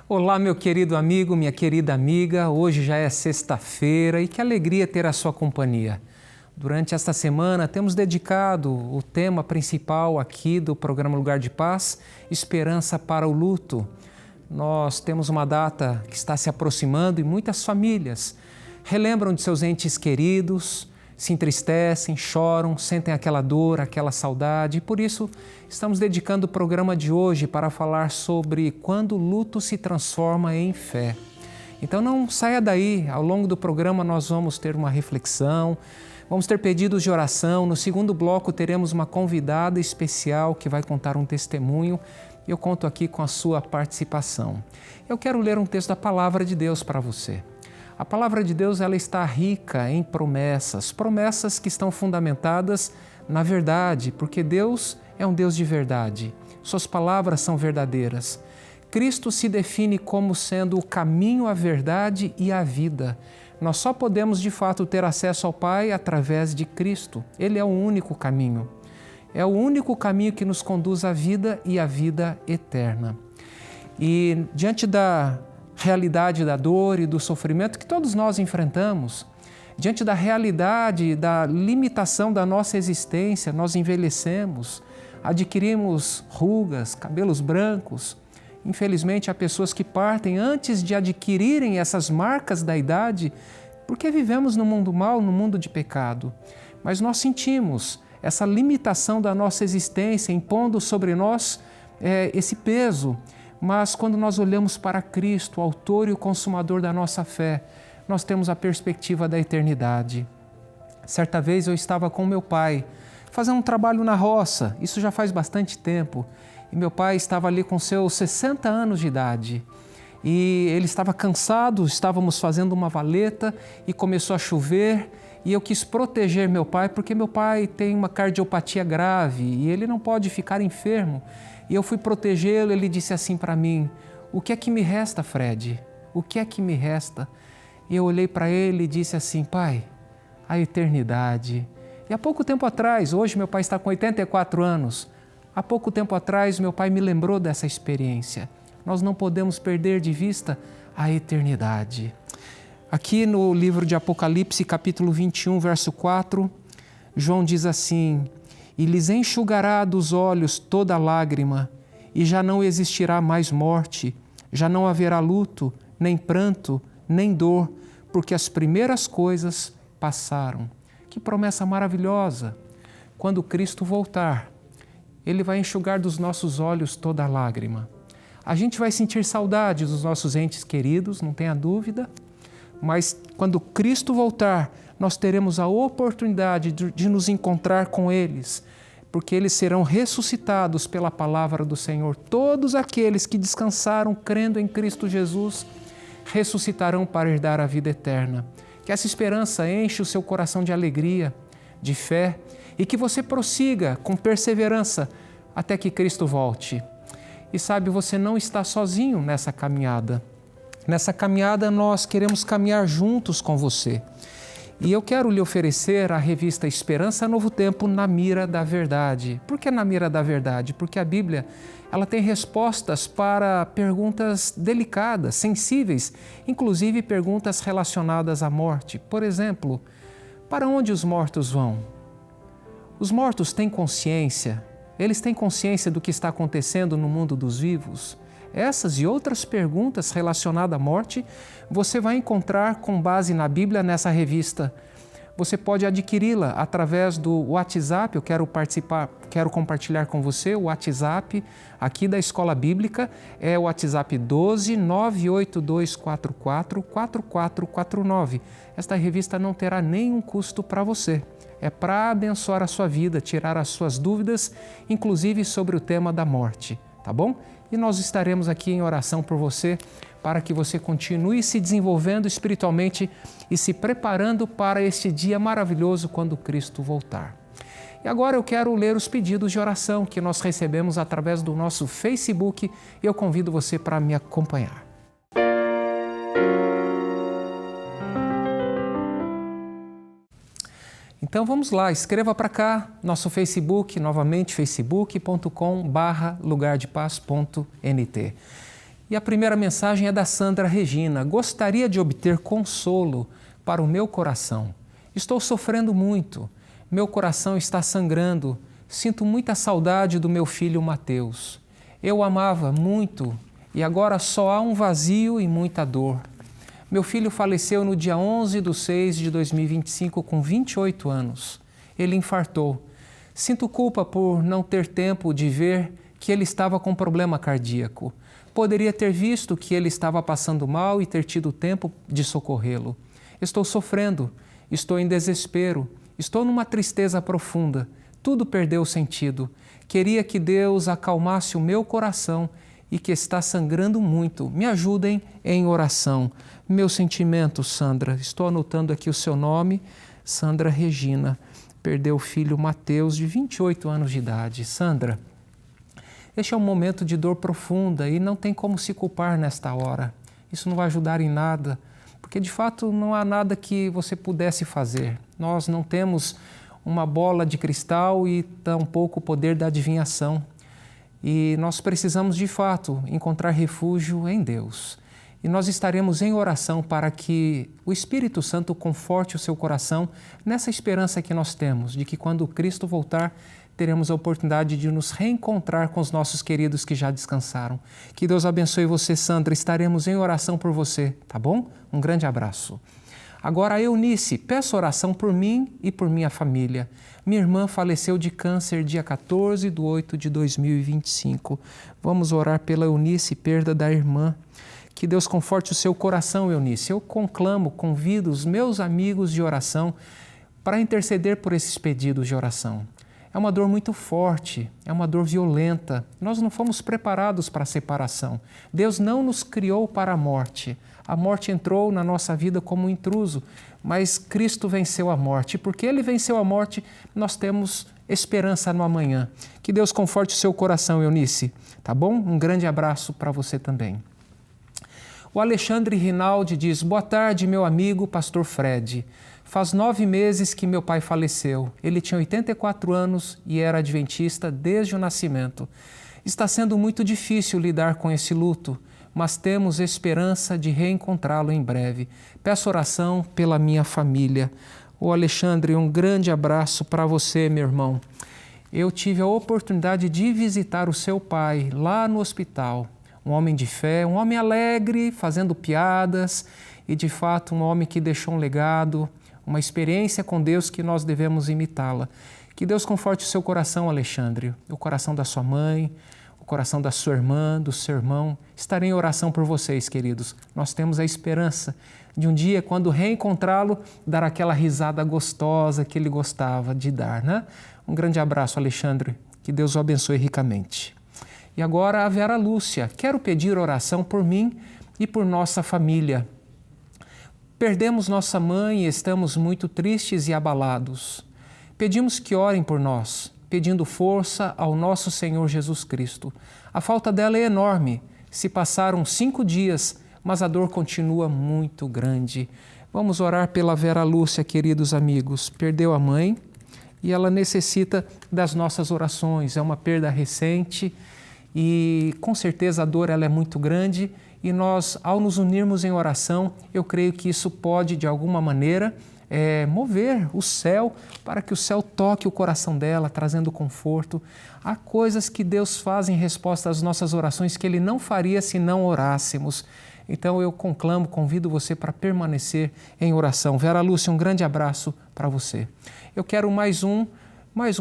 Olá, meu querido amigo, minha querida amiga. Hoje já é sexta-feira e que alegria ter a sua companhia. Durante esta semana temos dedicado o tema principal aqui do programa Lugar de Paz, Esperança para o Luto. Nós temos uma data que está se aproximando e muitas famílias relembram de seus entes queridos, se entristecem, choram, sentem aquela dor, aquela saudade. E por isso estamos dedicando o programa de hoje para falar sobre quando o luto se transforma em fé. Então não saia daí, ao longo do programa nós vamos ter uma reflexão, vamos ter pedidos de oração. No segundo bloco teremos uma convidada especial que vai contar um testemunho. Eu conto aqui com a sua participação. Eu quero ler um texto da Palavra de Deus para você. A Palavra de Deus ela está rica em promessas, promessas que estão fundamentadas na verdade, porque Deus é um Deus de verdade. Suas palavras são verdadeiras. Cristo se define como sendo o caminho, a verdade e a vida. Nós só podemos de fato ter acesso ao Pai através de Cristo. Ele é o único caminho. É o único caminho que nos conduz à vida e à vida eterna. E diante da realidade da dor e do sofrimento que todos nós enfrentamos, diante da realidade da limitação da nossa existência, nós envelhecemos, adquirimos rugas, cabelos brancos. Infelizmente, há pessoas que partem antes de adquirirem essas marcas da idade, porque vivemos num mundo mau, num mundo de pecado. Mas nós sentimos essa limitação da nossa existência impondo sobre nós esse peso. Mas quando nós olhamos para Cristo, o autor e o consumador da nossa fé, nós temos a perspectiva da eternidade. Certa vez eu estava com meu pai, fazendo um trabalho na roça, isso já faz bastante tempo, e meu pai estava ali com seus 60 anos de idade. E ele estava cansado, estávamos fazendo uma valeta e começou a chover, e eu quis proteger meu pai, porque meu pai tem uma cardiopatia grave e ele não pode ficar enfermo. E eu fui protegê-lo, ele disse assim para mim: "O que é que me resta, Fred? O que é que me resta?" E eu olhei para ele e disse assim: "Pai, a eternidade." E há pouco tempo atrás, hoje meu pai está com 84 anos, há pouco tempo atrás meu pai me lembrou dessa experiência. Nós não podemos perder de vista a eternidade. Aqui no livro de Apocalipse, capítulo 21, verso 4, João diz assim: "E lhes enxugará dos olhos toda lágrima, e já não existirá mais morte, já não haverá luto, nem pranto, nem dor, porque as primeiras coisas passaram." Que promessa maravilhosa! Quando Cristo voltar, Ele vai enxugar dos nossos olhos toda lágrima. A gente vai sentir saudade dos nossos entes queridos, não tenha dúvida, mas quando Cristo voltar, nós teremos a oportunidade de nos encontrar com eles, porque eles serão ressuscitados pela palavra do Senhor. Todos aqueles que descansaram crendo em Cristo Jesus ressuscitarão para herdar a vida eterna. Que essa esperança enche o seu coração de alegria, de fé, e que você prossiga com perseverança até que Cristo volte. E sabe, você não está sozinho nessa caminhada. Nessa caminhada nós queremos caminhar juntos com você. E eu quero lhe oferecer a revista Esperança Novo Tempo na Mira da Verdade. Por que na Mira da Verdade? Porque a Bíblia ela tem respostas para perguntas delicadas, sensíveis, inclusive perguntas relacionadas à morte. Por exemplo, para onde os mortos vão? Os mortos têm consciência? Eles têm consciência do que está acontecendo no mundo dos vivos? Essas e outras perguntas relacionadas à morte você vai encontrar com base na Bíblia nessa revista. Você pode adquiri-la através do WhatsApp. Eu quero compartilhar com você o WhatsApp aqui da Escola Bíblica. É o WhatsApp 12 98244 4449. Esta revista não terá nenhum custo para você. É para abençoar a sua vida, tirar as suas dúvidas, inclusive sobre o tema da morte, tá bom? E nós estaremos aqui em oração por você, para que você continue se desenvolvendo espiritualmente e se preparando para este dia maravilhoso quando Cristo voltar. E agora eu quero ler os pedidos de oração que nós recebemos através do nosso Facebook e eu convido você para me acompanhar. Então vamos lá, escreva para cá, nosso Facebook, novamente facebook.com/lugardepaz.nt. E a primeira mensagem é da Sandra Regina. Gostaria de obter consolo para o meu coração. Estou sofrendo muito. Meu coração está sangrando. Sinto muita saudade do meu filho Mateus. Eu o amava muito e agora só há um vazio e muita dor. Meu filho faleceu no dia 11/6/2025 com 28 anos. Ele infartou. Sinto culpa por não ter tempo de ver que ele estava com problema cardíaco. Poderia ter visto que ele estava passando mal e ter tido tempo de socorrê-lo. Estou sofrendo, estou em desespero, estou numa tristeza profunda. Tudo perdeu sentido. Queria que Deus acalmasse o meu coração e que está sangrando muito. Me ajudem em oração. Meu sentimento, Sandra, estou anotando aqui o seu nome, Sandra Regina. Perdeu o filho Mateus, de 28 anos de idade. Sandra, este é um momento de dor profunda e não tem como se culpar nesta hora. Isso não vai ajudar em nada, porque de fato não há nada que você pudesse fazer. Nós não temos uma bola de cristal e tampouco o poder da adivinhação. E nós precisamos de fato encontrar refúgio em Deus. E nós estaremos em oração para que o Espírito Santo conforte o seu coração nessa esperança que nós temos, de que quando Cristo voltar, teremos a oportunidade de nos reencontrar com os nossos queridos que já descansaram. Que Deus abençoe você, Sandra. Estaremos em oração por você, tá bom? Um grande abraço. Agora, Eunice, peço oração por mim e por minha família. Minha irmã faleceu de câncer dia 14/8/2025. Vamos orar pela Eunice, perda da irmã. Que Deus conforte o seu coração, Eunice. Eu convido os meus amigos de oração para interceder por esses pedidos de oração. É uma dor muito forte, é uma dor violenta. Nós não fomos preparados para a separação. Deus não nos criou para a morte. A morte entrou na nossa vida como um intruso, mas Cristo venceu a morte. E porque Ele venceu a morte, nós temos esperança no amanhã. Que Deus conforte o seu coração, Eunice. Tá bom? Um grande abraço para você também. O Alexandre Rinaldi diz: boa tarde, meu amigo pastor Fred. Faz 9 meses que meu pai faleceu. Ele tinha 84 anos e era adventista desde o nascimento. Está sendo muito difícil lidar com esse luto, mas temos esperança de reencontrá-lo em breve. Peço oração pela minha família. Ô Alexandre, um grande abraço para você, meu irmão. Eu tive a oportunidade de visitar o seu pai lá no hospital. Um homem de fé, um homem alegre, fazendo piadas e, de fato, um homem que deixou um legado, uma experiência com Deus que nós devemos imitá-la. Que Deus conforte o seu coração, Alexandre, o coração da sua mãe, o coração da sua irmã, do seu irmão. Estarei em oração por vocês, queridos. Nós temos a esperança de um dia, quando reencontrá-lo, dar aquela risada gostosa que ele gostava de dar, né? Um grande abraço, Alexandre. Que Deus o abençoe ricamente. E agora a Vera Lúcia. Quero pedir oração por mim e por nossa família. Perdemos nossa mãe e estamos muito tristes e abalados. Pedimos que orem por nós, pedindo força ao nosso Senhor Jesus Cristo. A falta dela é enorme. Se passaram 5 dias, mas a dor continua muito grande. Vamos orar pela Vera Lúcia, queridos amigos. Perdeu a mãe e ela necessita das nossas orações. É uma perda recente e com certeza a dor ela é muito grande. E nós, ao nos unirmos em oração, eu creio que isso pode, de alguma maneira, mover o céu para que o céu toque o coração dela, trazendo conforto. Há coisas que Deus faz em resposta às nossas orações que Ele não faria se não orássemos. Então eu convido você para permanecer em oração. Vera Lúcia, um grande abraço para você. Eu quero mais um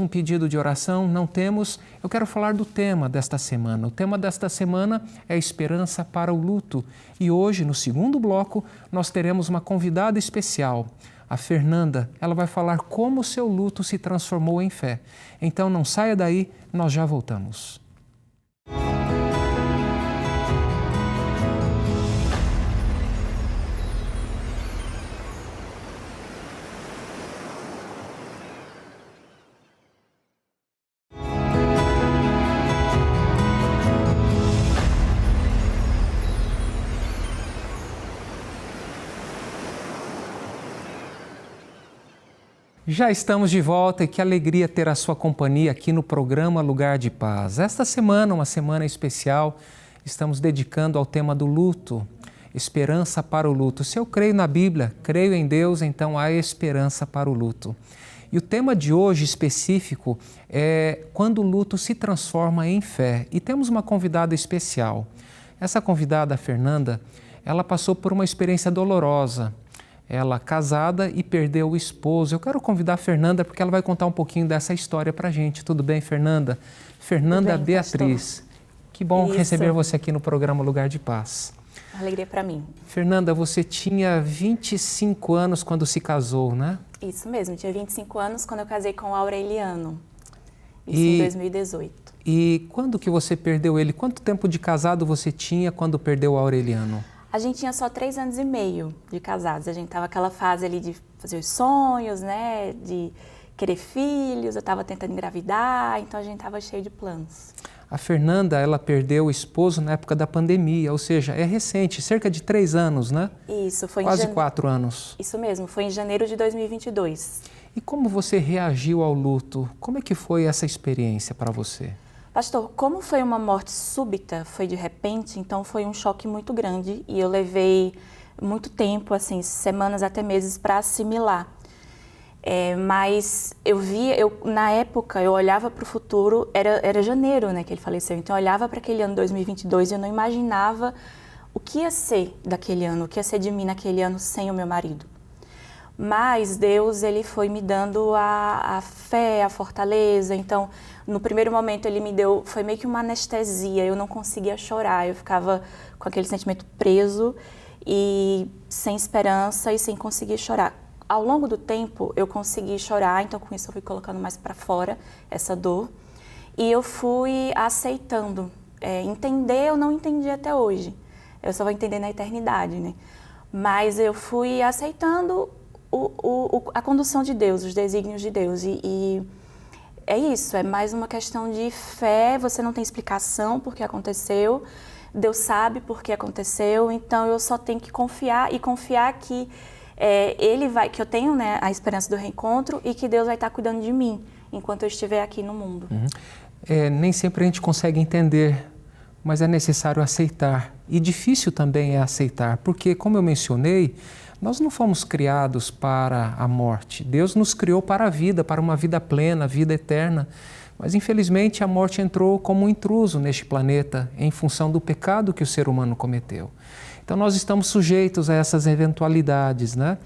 pedido de oração, não temos. Eu quero falar do tema desta semana. O tema desta semana é esperança para o luto. E hoje, no segundo bloco, nós teremos uma convidada especial, a Fernanda. Ela vai falar como o seu luto se transformou em fé. Então não saia daí, nós já voltamos. Já estamos de volta e que alegria ter a sua companhia aqui no programa Lugar de Paz. Esta semana, uma semana especial estamos dedicando ao tema do luto, esperança para o luto. Se eu creio na Bíblia, creio em Deus, então há esperança para o luto. E o tema de hoje específico é quando o luto se transforma em fé. E temos uma convidada especial. Essa convidada, a Fernanda, ela passou por uma experiência dolorosa. Ela casada e perdeu o esposo. Eu quero convidar a Fernanda porque ela vai contar um pouquinho dessa história para a gente. Tudo bem, Fernanda? Fernanda Tudo bem, Beatriz. pastor. Que bom Isso. receber você aqui no programa Lugar de Paz. Alegria para mim. Fernanda, você tinha 25 anos quando se casou, né? Isso mesmo, tinha 25 anos quando eu casei com o Aureliano. Isso em 2018. E quando que você perdeu ele? Quanto tempo de casado você tinha quando perdeu o Aureliano? A gente tinha só 3 anos e meio de casados. A gente tava naquela fase ali de fazer os sonhos, né? De querer filhos, eu estava tentando engravidar, então a gente tava cheio de planos. A Fernanda, ela perdeu o esposo na época da pandemia, ou seja, é recente, cerca de 3 anos, né? Isso, foi Quase 4 anos. Isso mesmo, foi em janeiro de 2022. E como você reagiu ao luto? Como é que foi essa experiência para você? Pastor, como foi uma morte súbita, foi de repente, então foi um choque muito grande e eu levei muito tempo, assim, semanas até meses para assimilar. Mas na época, eu olhava para o futuro, era janeiro, né, que ele faleceu, então eu olhava para aquele ano 2022 e eu não imaginava o que ia ser daquele ano, o que ia ser de mim naquele ano sem o meu marido. Mas Deus, ele foi me dando a fé, a fortaleza. Então, no primeiro momento, ele me deu, foi meio que uma anestesia. Eu não conseguia chorar, eu ficava com aquele sentimento preso e sem esperança e sem conseguir chorar. Ao longo do tempo, eu consegui chorar, então com isso eu fui colocando mais para fora essa dor. E eu fui aceitando. Entender, eu não entendi até hoje. Eu só vou entender na eternidade, né? Mas eu fui aceitando a condução de Deus, os desígnios de Deus. E é isso, é mais uma questão de fé, você não tem explicação por que aconteceu, Deus sabe por que aconteceu, então eu só tenho que confiar e confiar que que eu tenho, né, a esperança do reencontro e que Deus vai estar cuidando de mim enquanto eu estiver aqui no mundo. Nem sempre a gente consegue entender, mas é necessário aceitar. E difícil também é aceitar, porque, como eu mencionei, nós não fomos criados para a morte. Deus nos criou para a vida, para uma vida plena, vida eterna. Mas, infelizmente, a morte entrou como um intruso neste planeta em função do pecado que o ser humano cometeu. Então, nós estamos sujeitos a essas eventualidades, né?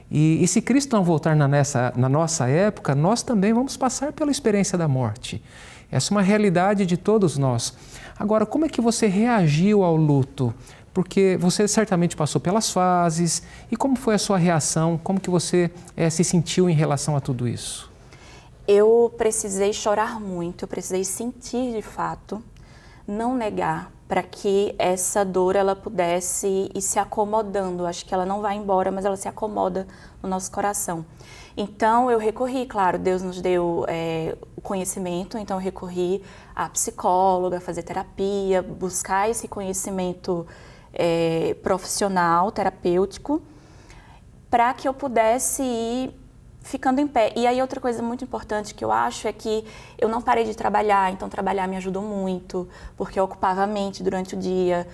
E se Cristo não voltar na nossa época, nós também vamos passar pela experiência da morte. Essa é uma realidade de todos nós. Agora, como é que você reagiu ao luto? Porque você certamente passou pelas fases. E como foi a sua reação? Como que você se sentiu em relação a tudo isso? Eu precisei chorar muito, eu precisei sentir de fato, não negar, para que essa dor ela pudesse ir se acomodando. Acho que ela não vai embora, mas ela se acomoda no nosso coração. Então eu recorri, claro, Deus nos deu o conhecimento, então eu recorri à psicóloga, fazer terapia, buscar esse conhecimento profissional, terapêutico, para que eu pudesse ir ficando em pé. E aí outra coisa muito importante que eu acho é que eu não parei de trabalhar, então trabalhar me ajudou muito, porque eu ocupava a mente durante o dia.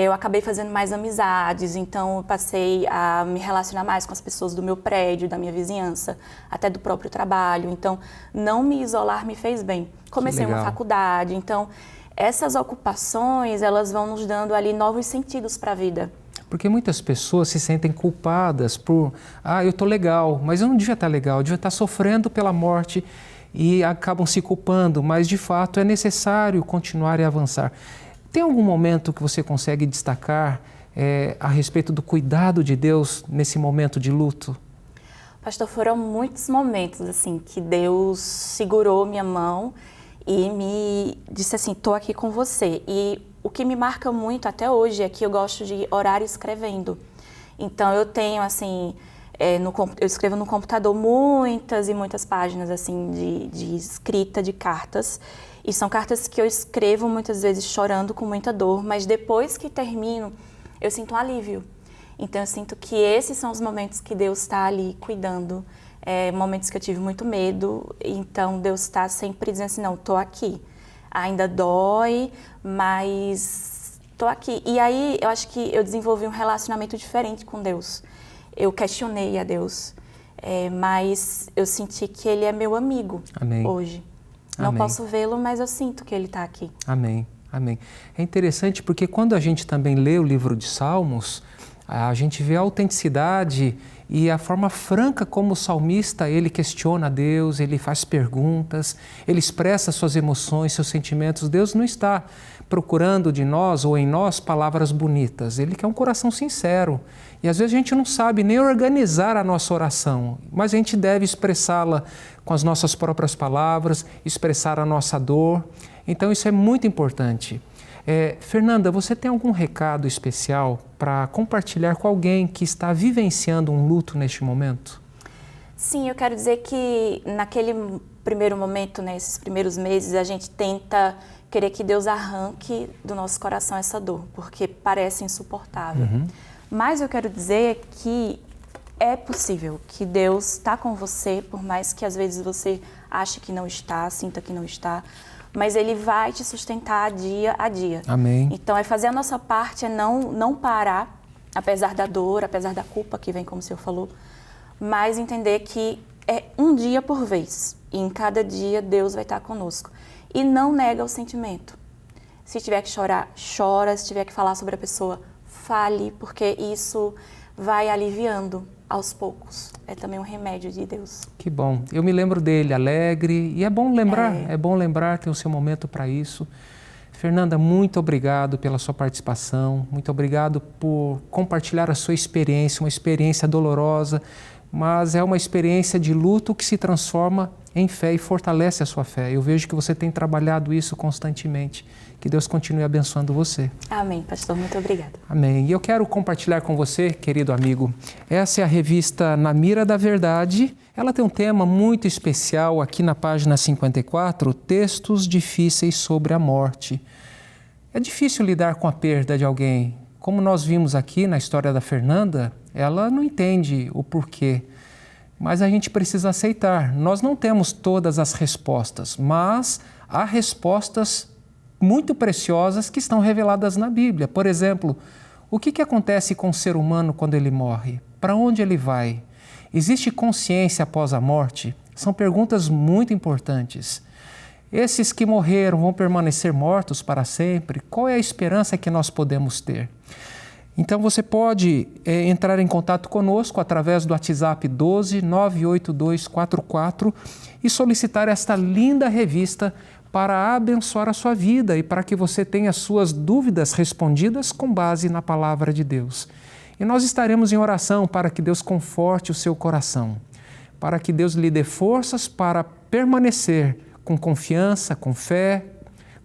Eu acabei fazendo mais amizades, então eu passei a me relacionar mais com as pessoas do meu prédio, da minha vizinhança, até do próprio trabalho. Então, não me isolar me fez bem. Comecei uma faculdade, então essas ocupações, elas vão nos dando ali novos sentidos para a vida. Porque muitas pessoas se sentem culpadas por, eu estou legal, mas eu não devia estar legal, eu devia estar sofrendo pela morte e acabam se culpando, mas de fato é necessário continuar e avançar. Tem algum momento que você consegue destacar a respeito do cuidado de Deus nesse momento de luto? Pastor, foram muitos momentos assim que Deus segurou minha mão e me disse assim, estou aqui com você. E o que me marca muito até hoje é que eu gosto de orar escrevendo. Então eu tenho assim, eu escrevo no computador muitas e muitas páginas assim de escrita de cartas. E são cartas que eu escrevo muitas vezes chorando com muita dor, mas depois que termino, eu sinto um alívio. Então eu sinto que esses são os momentos que Deus está ali cuidando, momentos que eu tive muito medo, então Deus está sempre dizendo assim, não, estou aqui. Ainda dói, mas tô aqui. E aí eu acho que eu desenvolvi um relacionamento diferente com Deus. Eu questionei a Deus, mas eu senti que Ele é meu amigo. Amém. Hoje. Não Amém. posso vê-lo, mas eu sinto que Ele está aqui. Amém. Amém. É interessante porque quando a gente também lê o livro de Salmos, a gente vê a autenticidade e a forma franca como o salmista, ele questiona a Deus, ele faz perguntas, ele expressa suas emoções, seus sentimentos. Deus não está procurando de nós ou em nós palavras bonitas, Ele quer um coração sincero. E às vezes a gente não sabe nem organizar a nossa oração, mas a gente deve expressá-la com as nossas próprias palavras, expressar a nossa dor. Então isso é muito importante. Fernanda, você tem algum recado especial para compartilhar com alguém que está vivenciando um luto neste momento? Sim, eu quero dizer que naquele primeiro momento, nesses primeiros meses, a gente tenta querer que Deus arranque do nosso coração essa dor, porque parece insuportável. Mas eu quero dizer que é possível, que Deus está com você, por mais que às vezes você ache que não está, sinta que não está, mas Ele vai te sustentar dia a dia. Amém. Então, fazer a nossa parte, não parar, apesar da dor, apesar da culpa que vem, como o Senhor falou, mas entender que é um dia por vez. E em cada dia, Deus vai estar conosco. E não nega o sentimento. Se tiver que chorar, chora. Se tiver que falar sobre a pessoa, fale, porque isso vai aliviando aos poucos. É também um remédio de Deus. Que bom. Eu me lembro dele alegre e é bom lembrar, ter o seu momento para isso. Fernanda, muito obrigado pela sua participação, muito obrigado por compartilhar a sua experiência, uma experiência dolorosa, mas é uma experiência de luto que se transforma em fé e fortalece a sua fé. Eu vejo que você tem trabalhado isso constantemente. Que Deus continue abençoando você. Amém, pastor. Muito obrigada. Amém. E eu quero compartilhar com você, querido amigo, essa é a revista Na Mira da Verdade. Ela tem um tema muito especial aqui na página 54, Textos Difíceis sobre a Morte. É difícil lidar com a perda de alguém. Como nós vimos aqui na história da Fernanda, ela não entende o porquê. Mas a gente precisa aceitar. Nós não temos todas as respostas, mas há respostas muito preciosas que estão reveladas na Bíblia. Por exemplo, o que acontece com o ser humano quando ele morre? Para onde ele vai? Existe consciência após a morte? São perguntas muito importantes. Esses que morreram vão permanecer mortos para sempre? Qual é a esperança que nós podemos ter? Então você pode entrar em contato conosco através do WhatsApp 12 98244 e solicitar esta linda revista para abençoar a sua vida e para que você tenha suas dúvidas respondidas com base na palavra de Deus. E nós estaremos em oração para que Deus conforte o seu coração, para que Deus lhe dê forças para permanecer com confiança, com fé,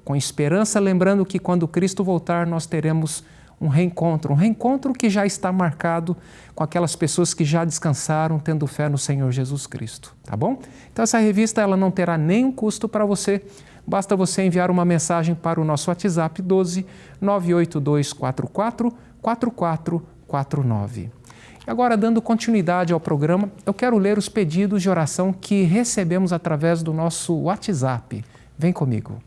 com esperança, lembrando que quando Cristo voltar nós teremos um reencontro que já está marcado com aquelas pessoas que já descansaram tendo fé no Senhor Jesus Cristo, tá bom? Então essa revista ela não terá nenhum custo para você, basta você enviar uma mensagem para o nosso WhatsApp 12 98244 4449. E agora, dando continuidade ao programa, eu quero ler os pedidos de oração que recebemos através do nosso WhatsApp. Vem comigo.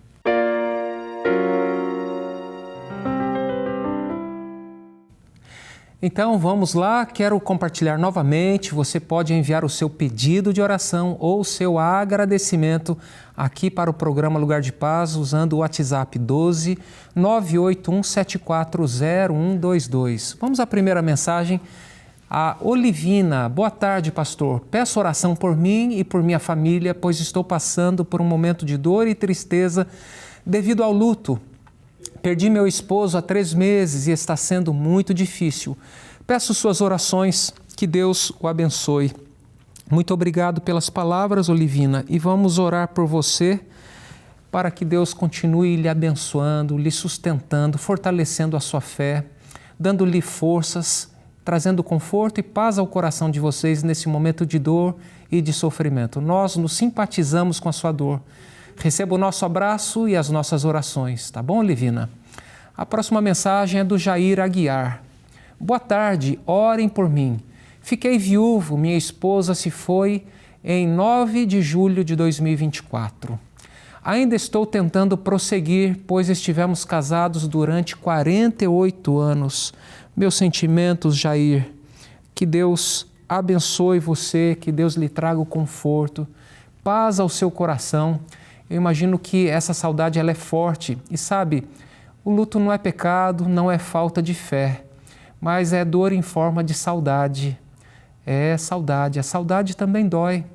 Então vamos lá, quero compartilhar novamente, você pode enviar o seu pedido de oração ou o seu agradecimento aqui para o programa Lugar de Paz usando o WhatsApp 12 981740122. Vamos à primeira mensagem, a Olivina. Boa tarde, pastor. Peço oração por mim e por minha família, pois estou passando por um momento de dor e tristeza devido ao luto. Perdi meu esposo há 3 meses e está sendo muito difícil. Peço suas orações, que Deus o abençoe. Muito obrigado pelas palavras, Olivina, e vamos orar por você para que Deus continue lhe abençoando, lhe sustentando, fortalecendo a sua fé, dando-lhe forças, trazendo conforto e paz ao coração de vocês nesse momento de dor e de sofrimento. Nós nos simpatizamos com a sua dor. Receba o nosso abraço e as nossas orações, tá bom, Olivina? A próxima mensagem é do Jair Aguiar. Boa tarde, orem por mim. Fiquei viúvo, minha esposa se foi em 9 de julho de 2024. Ainda estou tentando prosseguir, pois estivemos casados durante 48 anos. Meus sentimentos, Jair, que Deus abençoe você, que Deus lhe traga o conforto, paz ao seu coração. Eu imagino que essa saudade ela é forte e sabe, o luto não é pecado, não é falta de fé, mas é dor em forma de saudade. É saudade, a saudade também dói,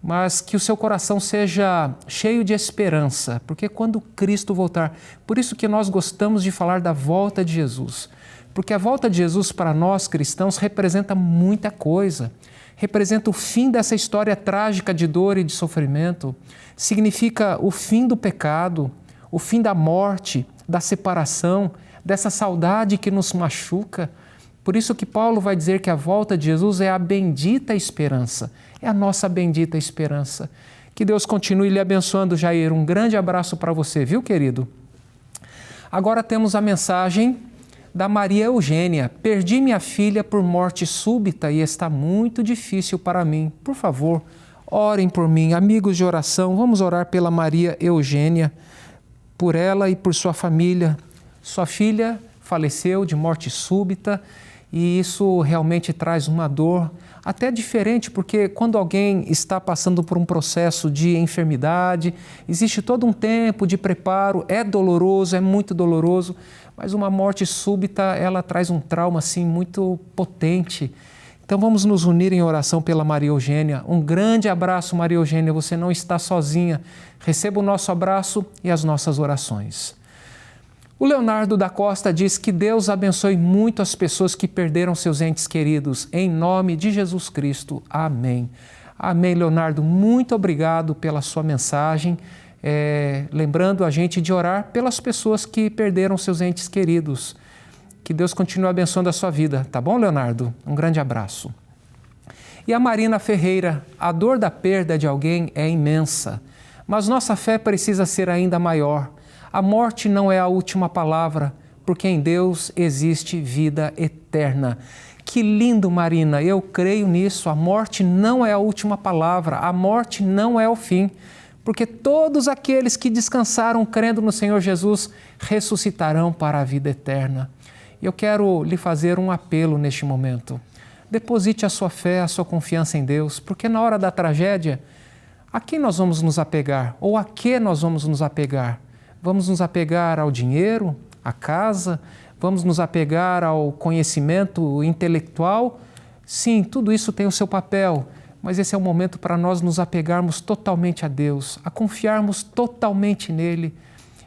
mas que o seu coração seja cheio de esperança, porque quando Cristo voltar, por isso que nós gostamos de falar da volta de Jesus, porque a volta de Jesus para nós cristãos representa muita coisa, representa o fim dessa história trágica de dor e de sofrimento, significa o fim do pecado, o fim da morte, da separação, dessa saudade que nos machuca. Por isso que Paulo vai dizer que a volta de Jesus é a bendita esperança, é a nossa bendita esperança. Que Deus continue lhe abençoando, Jair. Um grande abraço para você, viu, querido? Agora temos a mensagem da Maria Eugênia. Perdi minha filha por morte súbita e está muito difícil para mim. Por favor, orem por mim. Amigos de oração, vamos orar pela Maria Eugênia, por ela e por sua família. Sua filha faleceu de morte súbita e isso realmente traz uma dor até diferente, porque quando alguém está passando por um processo de enfermidade, existe todo um tempo de preparo, é doloroso, é muito doloroso, mas uma morte súbita, ela traz um trauma assim muito potente. Então vamos nos unir em oração pela Maria Eugênia. Um grande abraço, Maria Eugênia, você não está sozinha. Receba o nosso abraço e as nossas orações. O Leonardo da Costa diz que Deus abençoe muito as pessoas que perderam seus entes queridos, em nome de Jesus Cristo. Amém. Amém, Leonardo. Muito obrigado pela sua mensagem. Lembrando a gente de orar pelas pessoas que perderam seus entes queridos. Que Deus continue abençoando a sua vida. Tá bom, Leonardo? Um grande abraço. E a Marina Ferreira, a dor da perda de alguém é imensa, mas nossa fé precisa ser ainda maior. A morte não é a última palavra, porque em Deus existe vida eterna. Que lindo, Marina, eu creio nisso. A morte não é a última palavra, a morte não é o fim, porque todos aqueles que descansaram crendo no Senhor Jesus ressuscitarão para a vida eterna. E eu quero lhe fazer um apelo neste momento. Deposite a sua fé, a sua confiança em Deus, porque na hora da tragédia, a quem nós vamos nos apegar? Ou a que nós vamos nos apegar? Vamos nos apegar ao dinheiro, à casa? Vamos nos apegar ao conhecimento intelectual? Sim, tudo isso tem o seu papel, mas esse é o momento para nós nos apegarmos totalmente a Deus, a confiarmos totalmente nele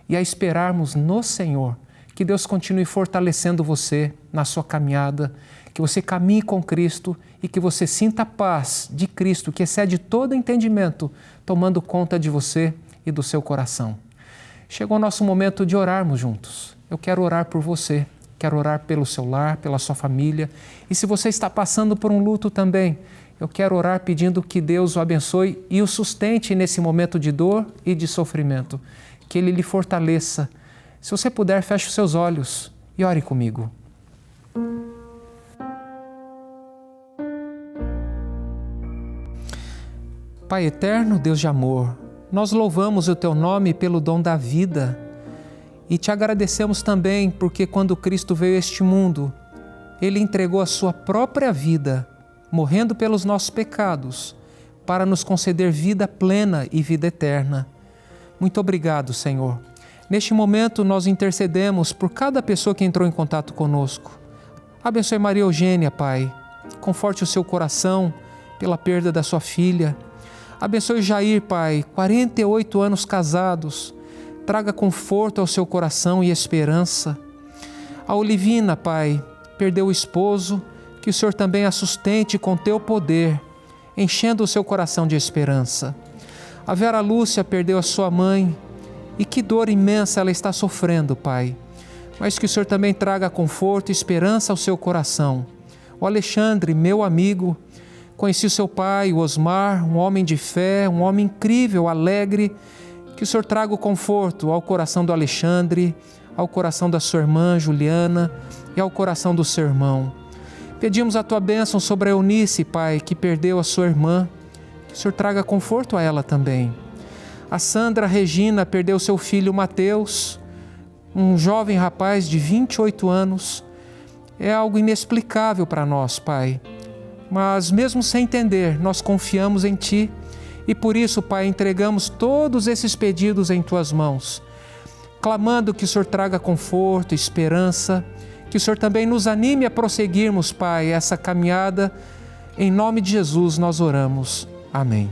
e a esperarmos no Senhor. Que Deus continue fortalecendo você na sua caminhada, que você caminhe com Cristo e que você sinta a paz de Cristo, que excede todo entendimento, tomando conta de você e do seu coração. Chegou o nosso momento de orarmos juntos. Eu quero orar por você, quero orar pelo seu lar, pela sua família. E se você está passando por um luto também, eu quero orar pedindo que Deus o abençoe e o sustente nesse momento de dor e de sofrimento. Que Ele lhe fortaleça. Se você puder, feche os seus olhos e ore comigo. Pai eterno, Deus de amor, nós louvamos o Teu nome pelo dom da vida e Te agradecemos também porque quando Cristo veio a este mundo, Ele entregou a Sua própria vida, morrendo pelos nossos pecados, para nos conceder vida plena e vida eterna. Muito obrigado, Senhor. Neste momento, nós intercedemos por cada pessoa que entrou em contato conosco. Abençoe Maria Eugênia, Pai. Conforte o seu coração pela perda da sua filha. Abençoe Jair, Pai, 48 anos casados. Traga conforto ao seu coração e esperança. A Olivina, Pai, perdeu o esposo, que o Senhor também a sustente com Teu poder, enchendo o seu coração de esperança. A Vera Lúcia perdeu a sua mãe, e que dor imensa ela está sofrendo, Pai. Mas que o Senhor também traga conforto e esperança ao seu coração. O Alexandre, meu amigo, conheci o seu pai, o Osmar, um homem de fé, um homem incrível, alegre. Que o Senhor traga o conforto ao coração do Alexandre, ao coração da sua irmã Juliana e ao coração do seu irmão. Pedimos a Tua bênção sobre a Eunice, Pai, que perdeu a sua irmã. Que o Senhor traga conforto a ela também. A Sandra Regina perdeu seu filho Mateus, um jovem rapaz de 28 anos. É algo inexplicável para nós, Pai. Mas mesmo sem entender, nós confiamos em Ti e por isso, Pai, entregamos todos esses pedidos em Tuas mãos, clamando que o Senhor traga conforto, esperança, que o Senhor também nos anime a prosseguirmos, Pai, essa caminhada. Em nome de Jesus nós oramos. Amém.